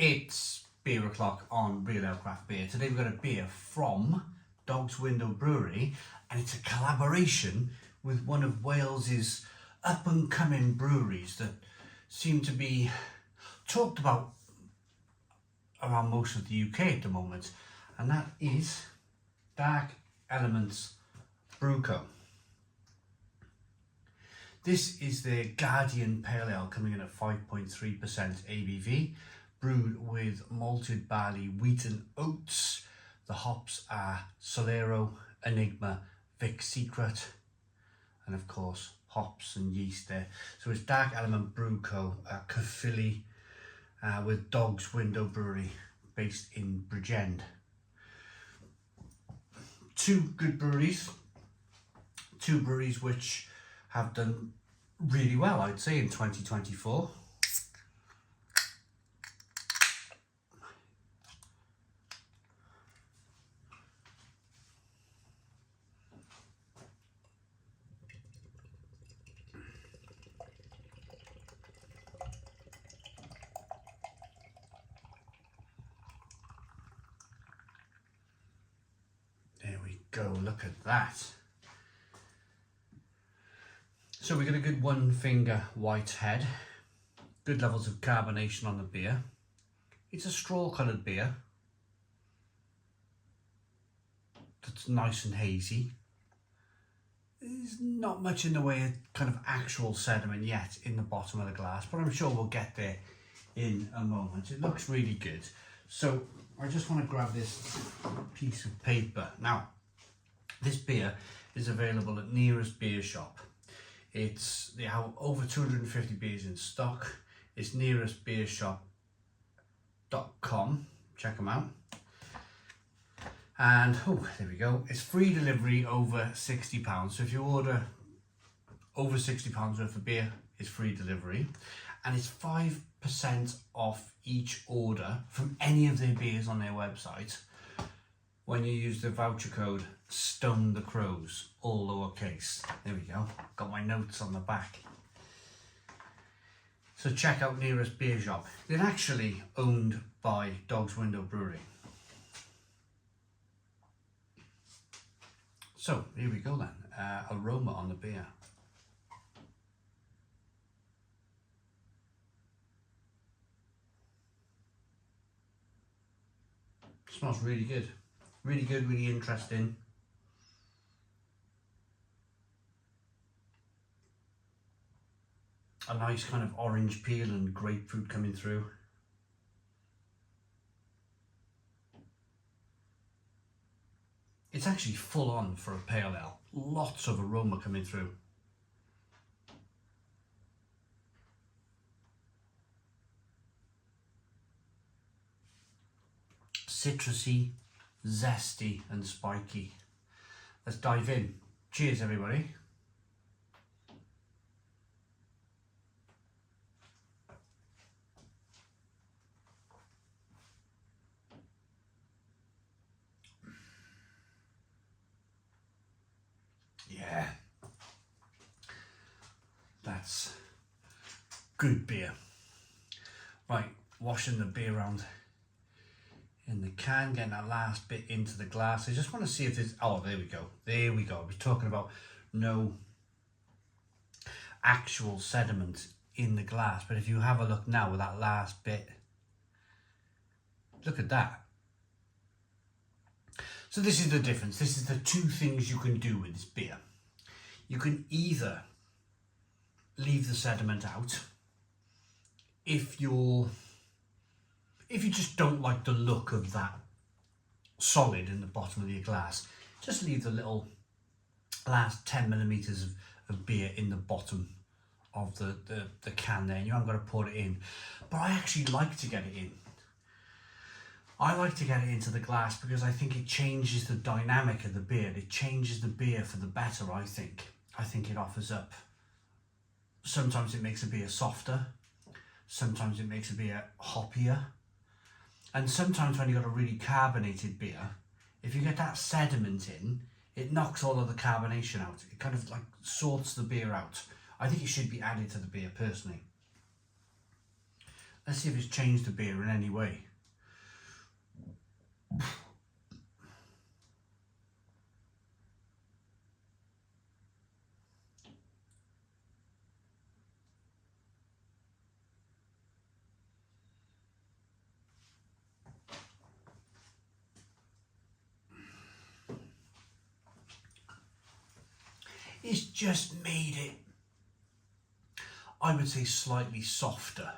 It's beer o'clock on Real Ale Craft Beer. Today we've got a beer from Dog's Window Brewery, and it's a collaboration with one of Wales's up and coming breweries that seem to be talked about around most of the UK at the moment, and that is Dark Elements Brew Co. This is their Guardian Pale Ale coming in at 5.3% ABV, brewed with malted barley, wheat and oats. The hops are Solero, Enigma, Vic Secret, and of course hops and yeast there. So it's Dark Element Brew Co. Caerphilly with Dog's Window Brewery based in Bridgend. Two good breweries, two breweries which have done really well, I'd say, in 2024. There we go, look at that. So we got a good one finger white head, good levels of carbonation on the beer. It's a straw coloured beer that's nice and hazy. There's not much in the way of kind of actual sediment yet in the bottom of the glass, but I'm sure we'll get there in a moment. It looks really good. So I just want to grab this piece of paper. Now, this beer is available at nearest beer shop. They have over 250 beers in stock. It's nearestbeershop.com. Check them out. And oh, there we go. It's free delivery over £60. So if you order over £60 worth of beer, it's free delivery. And it's 5% off each order from any of their beers on their website when you use the voucher code Stone the Crows, all lowercase. There we go. Got my notes on the back. So check out nearest beer shop. They're actually owned by Dog's Window Brewery. So here we go then. Aroma on the beer. Smells really good. Really good, really interesting. A nice kind of orange peel and grapefruit coming through. It's actually full on for a pale ale. Lots of aroma coming through. Citrusy, zesty and spiky. Let's dive in. Cheers everybody. Yeah, that's good beer. Right, washing the beer around in the can, getting that last bit into the glass. I just want to see if there's, oh, there we go. There we go. I was talking about no actual sediment in the glass, but if you have a look now with that last bit, look at that. So this is the difference. This is the two things you can do with this beer. You can either leave the sediment out if you just don't like the look of that solid in the bottom of your glass. Just leave the little last 10 millimeters of beer in the bottom of the can there, and you haven't got to pour it in. But I actually like to get it in. I like to get it into the glass because I think it changes the dynamic of the beer. It changes the beer for the better, I think. I think it offers up. Sometimes it makes a beer softer. Sometimes it makes a beer hoppier. And sometimes when you've got a really carbonated beer, if you get that sediment in, it knocks all of the carbonation out. It kind of like sorts the beer out. I think it should be added to the beer personally. Let's see if it's changed the beer in any way. It's just made it, I would say, slightly softer.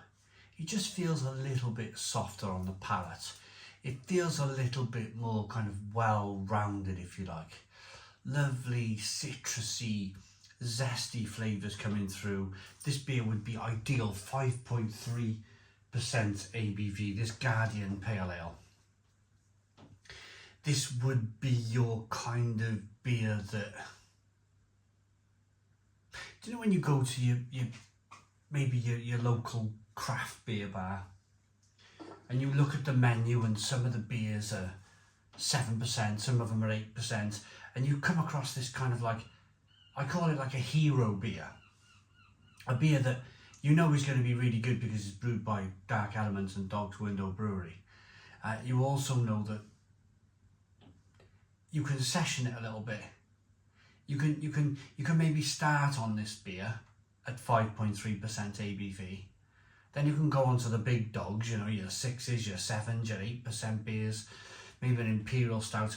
It just feels a little bit softer on the palate. It feels a little bit more kind of well-rounded, if you like. Lovely, citrusy, zesty flavours coming through. This beer would be ideal, 5.3% ABV, this Guardian Pale Ale. This would be your kind of beer that... Do you know when you go to your local craft beer bar and you look at the menu and some of the beers are 7%, some of them are 8%, and you come across this kind of like, I call it like a hero beer. A beer that you know is going to be really good because it's brewed by Dark Elements and Dog's Window Brewery. You also know that you can session it a little bit. You can maybe start on this beer at 5.3% ABV. Then you can go on to the big dogs, you know, your 6s, your 7s, your 8% beers, maybe an Imperial Stout.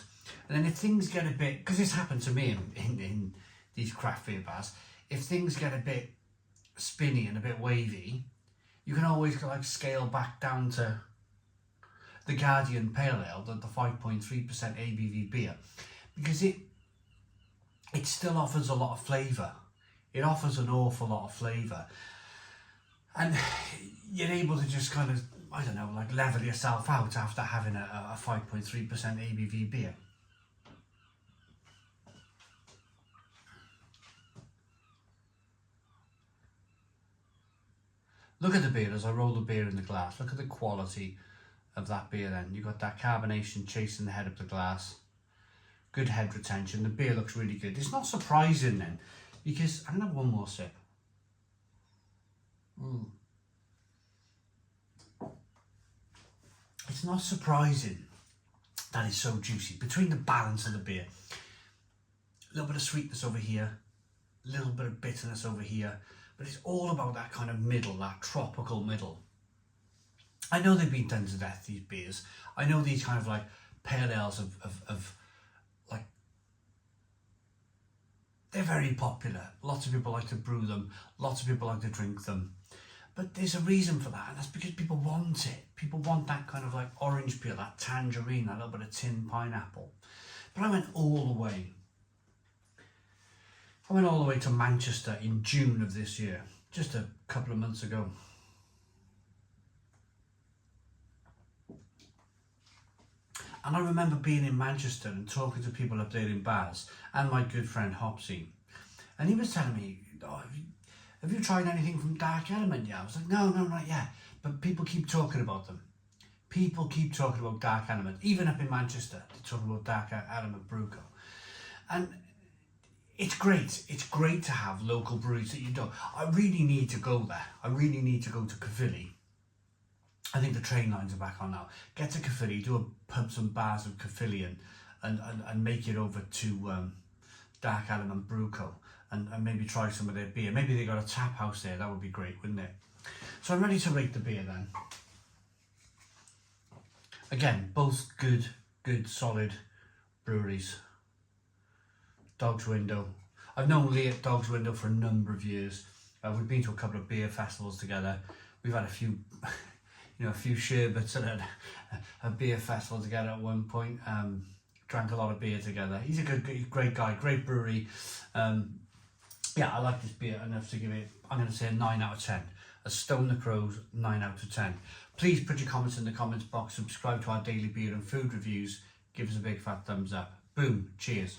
And then if things get a bit, because this happened to me in these craft beer bars, if things get a bit spinny and a bit wavy, you can always like scale back down to the Guardian Pale Ale, the 5.3% ABV beer, because it still offers a lot of flavour. It offers an awful lot of flavour. And you're able to just kind of, I don't know, like level yourself out after having a 5.3% ABV beer. Look at the beer as I roll the beer in the glass. Look at the quality of that beer then. You've got that carbonation chasing the head of the glass. Good head retention. The beer looks really good. It's not surprising then, because I'm going to have one more sip. It's not surprising that it's so juicy. Between the balance of the beer, a little bit of sweetness over here, a little bit of bitterness over here, but it's all about that kind of middle, that tropical middle. I know they've been done to death, these beers. I know these kind of like pale ales of like, they're very popular. Lots of people like to brew them. Lots of people like to drink them. But there's a reason for that, and that's because people want it. People want that kind of like orange peel, that tangerine, that little bit of tin pineapple. But I went all the way. I went all the way to Manchester in June of this year, just a couple of months ago. And I remember being in Manchester and talking to people up there in bars, and my good friend Hopsy. And he was telling me, oh, have you tried anything from Dark Element yet? I was like, no, not yet. But people keep talking about them. People keep talking about Dark Element. Even up in Manchester, they're talking about Dark Element Brew Co. And it's great. It's great to have local breweries that you don't. I really need to go there. I really need to go to Caerphilly. I think the train lines are back on now. Get to Caerphilly, do a pubs and bars of Caerphilly and make it over to Dark Element Brew Co. And maybe try some of their beer. Maybe they got a tap house there. That would be great, wouldn't it? So I'm ready to rate the beer then. Again, both good, solid breweries. Dog's Window. I've known Lee at Dog's Window for a number of years. We've been to a couple of beer festivals together. We've had a few, a few sherbets at a beer festival together at one point. Drank a lot of beer together. He's a great guy, great brewery. Yeah, I like this beer enough to give it, I'm going to say a 9 out of 10. A Stone the Crows, 9 out of 10. Please put your comments in the comments box, subscribe to our daily beer and food reviews, give us a big fat thumbs up. Boom, cheers.